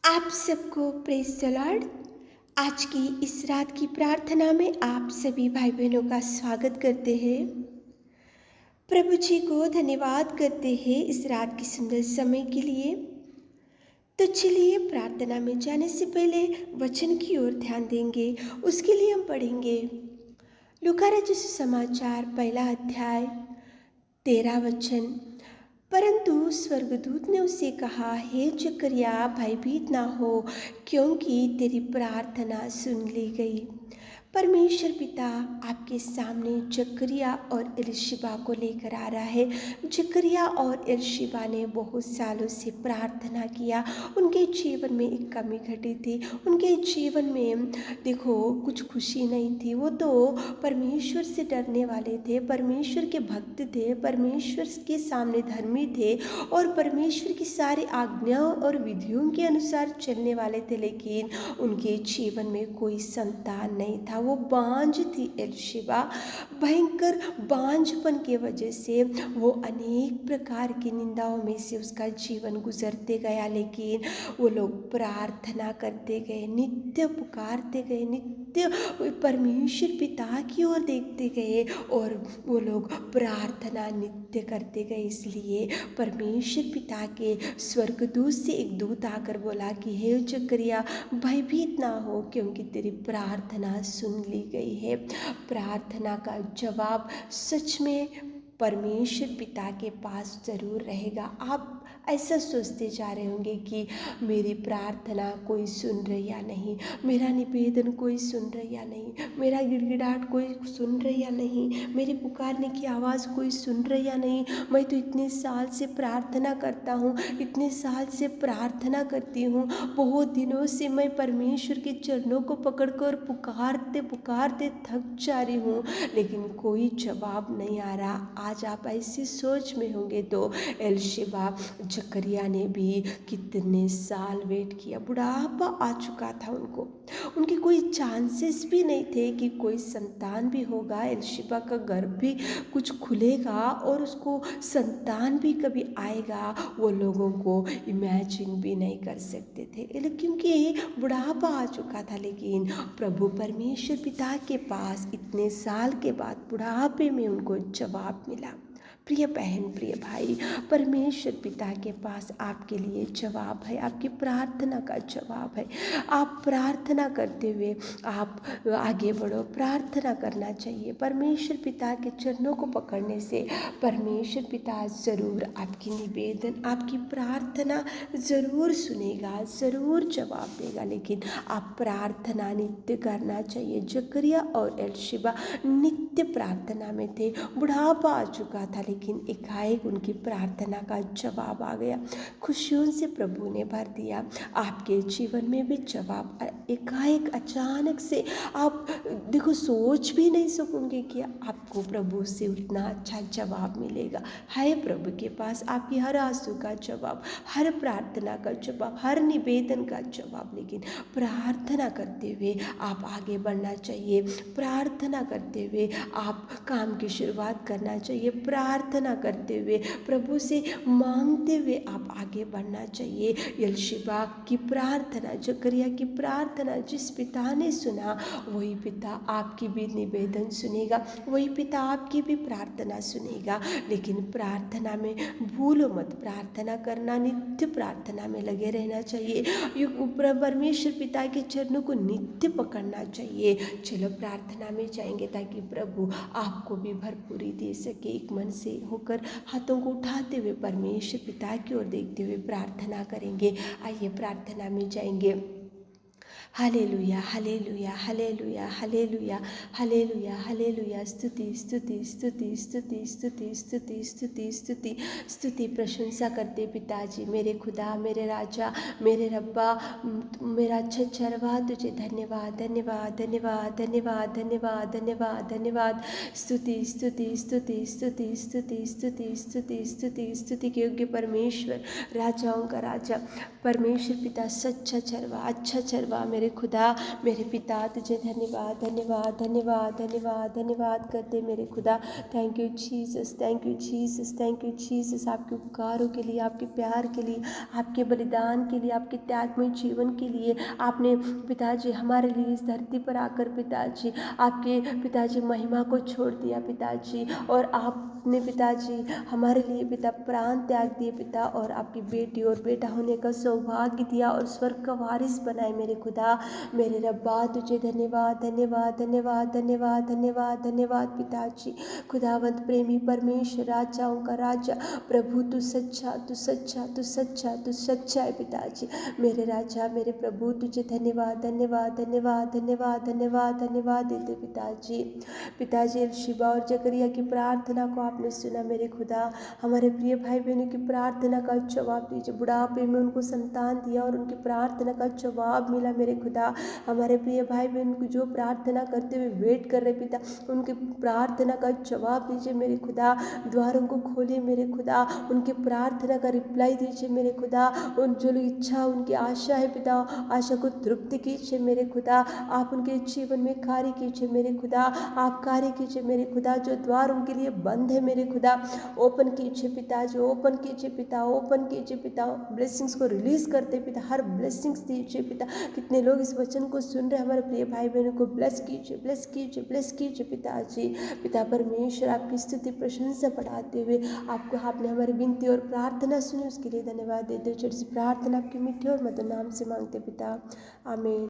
आप सबको praise the Lord. आज की इस रात की प्रार्थना में आप सभी भाई बहनों का स्वागत करते हैं। प्रभु जी को धन्यवाद करते हैं इस रात की सुंदर समय के लिए। तो चलिए प्रार्थना में जाने से पहले वचन की ओर ध्यान देंगे। उसके लिए हम पढ़ेंगे लूका रचित समाचार पहला अध्याय 13 वचन। परंतु स्वर्गदूत ने उससे कहा, हे जकरिया, भयभीत ना हो, क्योंकि तेरी प्रार्थना सुन ली गई। परमेश्वर पिता आपके सामने जकरिया और एलीशिबा को लेकर आ रहा है। जकरिया और एलीशिबा ने बहुत सालों से प्रार्थना किया। उनके जीवन में एक कमी घटी थी। उनके जीवन में देखो कुछ खुशी नहीं थी। वो तो परमेश्वर से डरने वाले थे, परमेश्वर के भक्त थे, परमेश्वर के सामने धर्मी थे और परमेश्वर की सारी आज्ञाओं और विधियों के अनुसार चलने वाले थे, लेकिन उनके जीवन में कोई संतान नहीं था। वो बांझ थी एलीशिबा। भयंकर बांझपन की वजह से वो अनेक प्रकार की निंदाओं में से उसका जीवन गुजरते गया, लेकिन वो लोग प्रार्थना करते गए, नित्य पुकारते गए, नित्य परमेश्वर पिता की ओर देखते गए और वो लोग प्रार्थना नित्य करते गए। इसलिए परमेश्वर पिता के स्वर्गदूत से एक दूत आकर बोला कि हे जकरिया, भयभीत ना हो, क्योंकि तेरी प्रार्थना सुन ली गई है। प्रार्थना का जवाब सच में परमेश्वर पिता के पास ज़रूर रहेगा। आप ऐसा सोचते जा रहे होंगे कि मेरी प्रार्थना कोई सुन रही या नहीं, मेरा निवेदन कोई सुन रही या नहीं, मेरा गिड़गिड़ाहट कोई सुन रही या नहीं, मेरी पुकारने की आवाज़ कोई सुन रही या नहीं। मैं तो इतने साल से प्रार्थना करता हूँ, इतने साल से प्रार्थना करती हूँ, बहुत दिनों से मैं परमेश्वर के चरणों को पकड़कर पुकारते पुकारते थक जा रही हूँ, लेकिन कोई जवाब नहीं आ रहा। आज आप ऐसी सोच में होंगे तो एलीशिबा जकरिया ने भी कितने साल वेट किया। बुढ़ापा आ चुका था उनको, उनके कोई चांसेस भी नहीं थे कि कोई संतान भी होगा, एलीशिबा का गर्भ भी कुछ खुलेगा और उसको संतान भी कभी आएगा। वो लोगों को इमेजिन भी नहीं कर सकते थे, क्योंकि बुढ़ापा आ चुका था। लेकिन प्रभु परमेश्वर पिता के पास इतने साल के बाद बुढ़ापे में उनको जवाब मिला। प्रिय बहन, प्रिय भाई, परमेश्वर पिता के पास आपके लिए जवाब है, आपकी प्रार्थना का जवाब है। आप प्रार्थना करते हुए आप आगे बढ़ो। प्रार्थना करना चाहिए। परमेश्वर पिता के चरणों को पकड़ने से परमेश्वर पिता ज़रूर आपकी निवेदन, आपकी प्रार्थना ज़रूर सुनेगा, ज़रूर जवाब देगा। लेकिन आप प्रार्थना नित्य करना चाहिए। जकरिया और एलीशिबा नित्य प्रार्थना में थे। बुढ़ापा आ चुका था, लेकिन एकाएक उनकी प्रार्थना का जवाब आ गया। खुशियों से प्रभु ने भर दिया। आपके जीवन में भी जवाब एकाएक अचानक से आप देखो सोच भी नहीं सकोगे कि आपको प्रभु से उतना अच्छा जवाब मिलेगा। है प्रभु के पास आपकी हर आंसू का जवाब, हर प्रार्थना का जवाब, हर निवेदन का जवाब। लेकिन प्रार्थना करते हुए आप आगे बढ़ना चाहिए। प्रार्थना करते हुए आप काम की शुरुआत करना चाहिए। प्रार्थना करते हुए प्रभु से मांगते हुए आप आगे बढ़ना चाहिए। एलीशिबा की प्रार्थना, जकरिया की प्रार्थना जिस पिता ने सुना, वही पिता आपकी भी निवेदन सुनेगा, वही पिता आपकी भी प्रार्थना सुनेगा। लेकिन प्रार्थना में भूलो मत, प्रार्थना करना, नित्य प्रार्थना में लगे रहना चाहिए। परमेश्वर पिता के चरणों को नित्य पकड़ना चाहिए। चलो प्रार्थना में जाएंगे ताकि प्रभु आपको भी भरपूरी दे सके। एक मन से होकर हाथों को उठाते हुए परमेश्वर पिता की ओर देखते हुए प्रार्थना करेंगे। आइए प्रार्थना में जाएंगे। Hallelujah, hallelujah, hallelujah, hallelujah, hallelujah, hallelujah. स्तुति, स्तुति, स्तुति, स्तुति, स्तुति, स्तुति, स्तुति, स्तुति, स्तुति, प्रशंसा करते पिताजी, मेरे खुदा, मेरे राजा, मेरे रब्बा, मेरा अच्छा चरवा, तुझे धन्यवाद, धन्यवाद, धन्यवाद, धन्यवाद, धन्यवाद, धन्यवाद, धन्यवाद। स्तुति, स्तुति, स्तुति, स्तुति, स्तुति, स्तुति, स्तुति, स्तुति, स्तुति के योग्य परमेश्वर, राजाओं का राजा, परमेश्वर पिता, सच्चा चरवा, अच्छा चरवा, मेरे मेरे खुदा। मेरे पिता तुझे धन्यवाद धन्यवाद धन्यवाद धन्यवाद धन्यवाद करते मेरे खुदा। Thank you Jesus, thank you Jesus, thank you Jesus, आपके उपकारों के लिए, आपके प्यार के लिए, आपके बलिदान के लिए, आपके त्यागमय जीवन के लिए। आपने पिताजी हमारे लिए इस धरती पर आकर पिताजी आपके पिताजी महिमा को छोड़ दिया पिताजी, और आपने पिताजी हमारे लिए पिता प्राण त्याग दिए पिता, और आपकी बेटी और बेटा होने का सौभाग्य दिया और स्वर्ग का वारिस बनाए मेरे खुदा। मेरे रब्बा तुझे धन्यवाद धन्यवाद धन्यवाद धन्यवाद धन्यवाद धन्यवाद पिताजी। खुदावंत प्रेमी परमेश्वर, राजाओं का राजा, प्रभु तू सच्चा तू सच्चा तू सच्चा तू सच्चा है पिताजी। मेरे राजा मेरे प्रभु तुझे धन्यवाद धन्यवाद धन्यवाद धन्यवाद धन्यवाद धन्यवाद देते पिताजी। पिताजी शिबा और जकरिया की प्रार्थना को आपने सुना मेरे खुदा। हमारे प्रिय भाई बहनों की प्रार्थना का जवाब दीजिए। बुढ़ापे में उनको संतान दिया और उनकी प्रार्थना का जवाब मिला मेरे खुदा। हमारे प्रिय भाई बहन को जो प्रार्थना करते हुए वेट कर रहे पिता, उनकी प्रार्थना का जवाब दीजिए मेरे खुदा। द्वारों को खोलिए मेरे खुदा, उनकी प्रार्थना का रिप्लाई दीजिए मेरे खुदा। उन जो इच्छा उनकी आशा है पिता, आशा को तृप्ति कीजिए मेरे खुदा। आप उनके जीवन में कार्य कीजिए मेरे खुदा, आप कार्य कीजिए मेरे खुदा। जो द्वार उनके लिए बंद है मेरे खुदा, ओपन कीजिए पिता, जो ओपन कीजिए पिता, ओपन कीजिए पिता। ब्लेसिंग्स को रिलीज करते पिता, हर ब्लेसिंग्स दीजिए पिता। कितने लोग इस वचन को सुन रहे, हमारे प्रिय भाई बहनों को ब्लेस कीजिए, ब्लेस कीजिए, ब्लेस कीजिए पिताजी। पिता परमेश्वर आपकी स्तुति प्रशंसा बढ़ाते हुए आपको, आपने हमारी विनती और प्रार्थना सुनी, उसके लिए धन्यवाद देते हुए छोटी सी प्रार्थना आपके मीठे और मधुर नाम से मांगते पिता, आमीन।